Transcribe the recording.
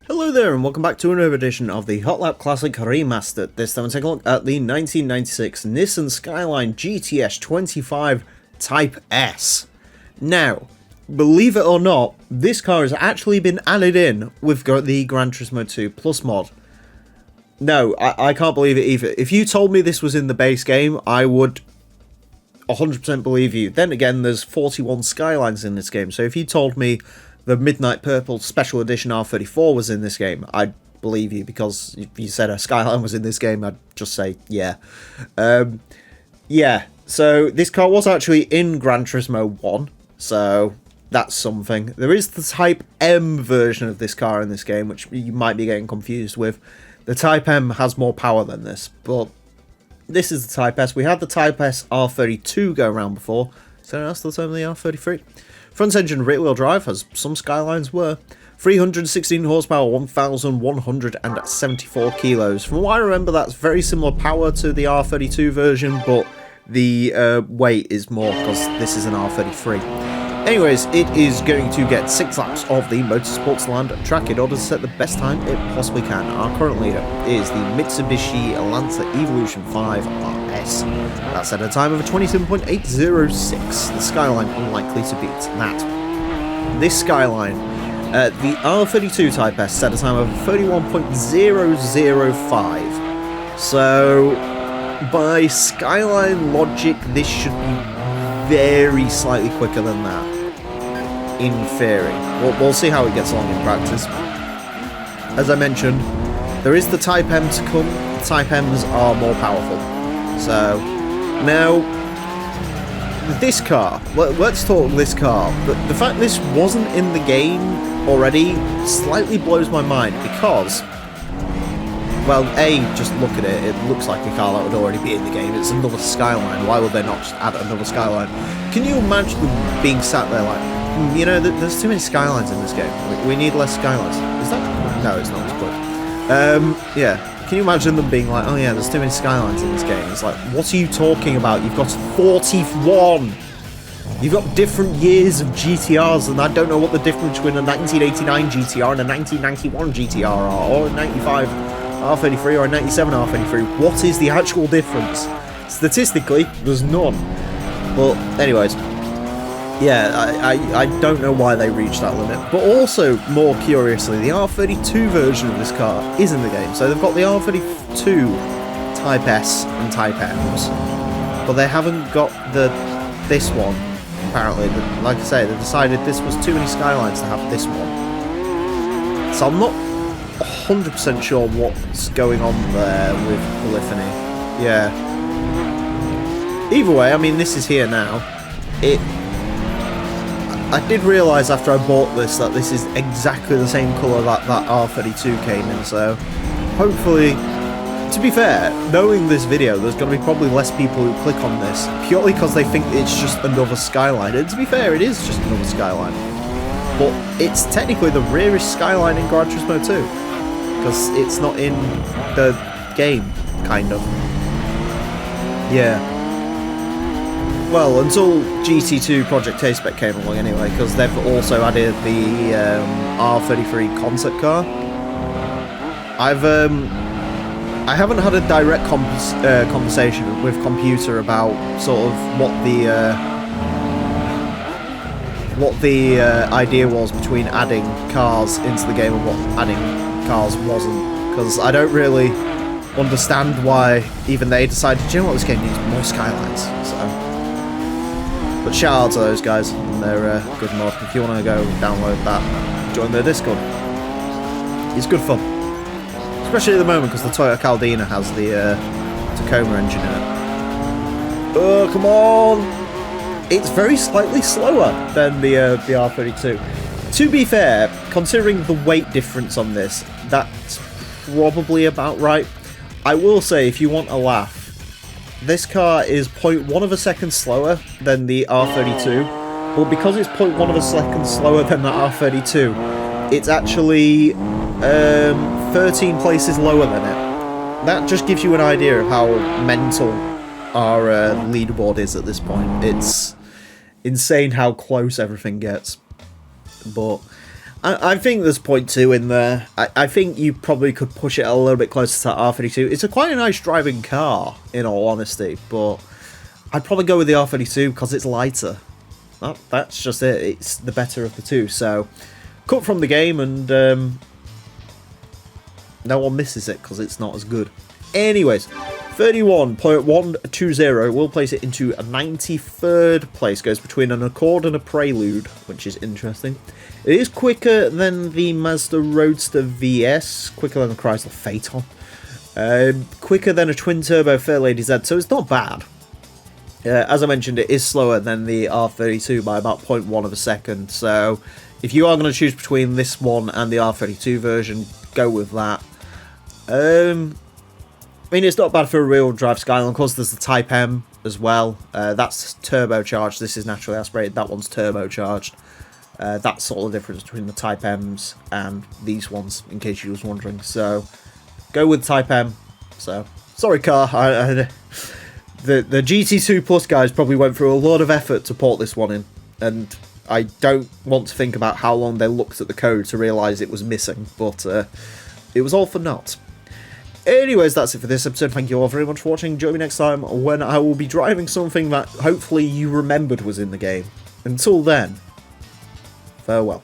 Hello there and welcome back to another edition of the Hotlap Classic Remastered. This time we're taking a look at the 1996 Nissan Skyline GTS25 Type S. Now, believe it or not, this car has actually been added in with the Gran Turismo 2 Plus mod. No, I can't believe it either. If you told me this was in the base game, I would 100% believe you. Then again, there's 41 Skylines in this game, so if you told me the Midnight Purple Special Edition R33 was in this game, I'd believe you, because if you said a Skyline was in this game, I'd just say, yeah. Yeah, so this car was actually in Gran Turismo 1, so that's something. There is the Type M version of this car in this game, which you might be getting confused with. The Type M has more power than this, but this is the Type S. We had the Type S R32 go around before, so that's the time of the R33. Front engine rear-wheel drive, as some Skylines were. 316 horsepower, 1,174 kilos. From what I remember, that's very similar power to the R32 version, but the weight is more because this is an R33. Anyways, it is going to get 6 laps of the Motorsports Land track in order to set the best time it possibly can. Our current leader is the Mitsubishi Lancer Evolution 5 RS. That's at a time of a 27.806. The Skyline unlikely to beat that. This Skyline, the R32 Type S, set a time of 31.005. So, by Skyline logic, this should be very slightly quicker than that. In theory. We'll see how it gets along in practice. As I mentioned, there is the Type M to come. The Type M's are more powerful. So, now, this car. Let's talk this car. The fact this wasn't in the game already slightly blows my mind because, well, A, just look at it. It looks like a car that would already be in the game. It's another Skyline. Why would they not just add another Skyline? Can you imagine them being sat there like, you know, there's too many Skylines in this game. We need less Skylines. Is that? No, it's not. It's good. Yeah. Can you imagine them being like, oh yeah, there's too many Skylines in this game? It's like, what are you talking about? You've got 41! You've got different years of GTRs, and I don't know what the difference between a 1989 GTR and a 1991 GTR are, or a 95 R33 or a 97 R33. What is the actual difference? Statistically, there's none. But, anyways. Yeah, I don't know why they reached that limit. But also, more curiously, the R32 version of this car is in the game. So they've got the R32 Type S and Type M's. But they haven't got this one, apparently. Like I say, they decided this was too many Skylines to have this one. So I'm not 100% sure what's going on there with polyphony. Yeah. Either way, I mean, this is here now. I did realise after I bought this that this is exactly the same colour that R32 came in, so hopefully, to be fair, knowing this video, there's going to be probably less people who click on this, purely because they think it's just another Skyline, and to be fair, it is just another Skyline, but it's technically the rarest Skyline in Gran Turismo 2, because it's not in the game, kind of. Yeah. Well, until GT2 Project A-Spec came along anyway, because they've also added the R33 concept car. I haven't had a direct conversation with Computer about sort of what the idea was between adding cars into the game and what adding cars wasn't, because I don't really understand why even they decided, do you know what, this game needs more Skylines, so. But shout out to those guys, and they're good mod. If you want to go download that, join their Discord. It's good fun. Especially at the moment, because the Toyota Caldina has the Tacoma engine in it. Oh, come on! It's very slightly slower than the R32. To be fair, considering the weight difference on this, that's probably about right. I will say, if you want a laugh, this car is 0.1 of a second slower than the R32, but because it's 0.1 of a second slower than the R32, it's actually 13 places lower than it. That just gives you an idea of how mental our leaderboard is at this point. It's insane how close everything gets. But I think there's point 2 in there. I think you probably could push it a little bit closer to that R32. It's quite a nice driving car, in all honesty, but I'd probably go with the R32 because it's lighter. That's just it. It's the better of the two. So, cut from the game, and no one misses it because it's not as good. Anyways, 31.120 will place it into a 93rd place. Goes between an Accord and a Prelude, which is interesting. It is quicker than the Mazda Roadster VS, quicker than the Chrysler Phaeton, quicker than a twin-turbo Fairlady Z, so it's not bad. As I mentioned, it is slower than the R32 by about 0.1 of a second, so if you are going to choose between this one and the R32 version, go with that. I mean, it's not bad for a real drive Skyline. Of course, there's the Type M as well. That's turbocharged. This is naturally aspirated. That one's turbocharged. That's all the difference between the Type M's and these ones, in case you was wondering. So, go with Type M. So, sorry, car. The GT2 Plus guys probably went through a lot of effort to port this one in, and I don't want to think about how long they looked at the code to realise it was missing, but it was all for naught. Anyways, that's it for this episode. Thank you all very much for watching. Join me next time when I will be driving something that hopefully you remembered was in the game. Until then, farewell.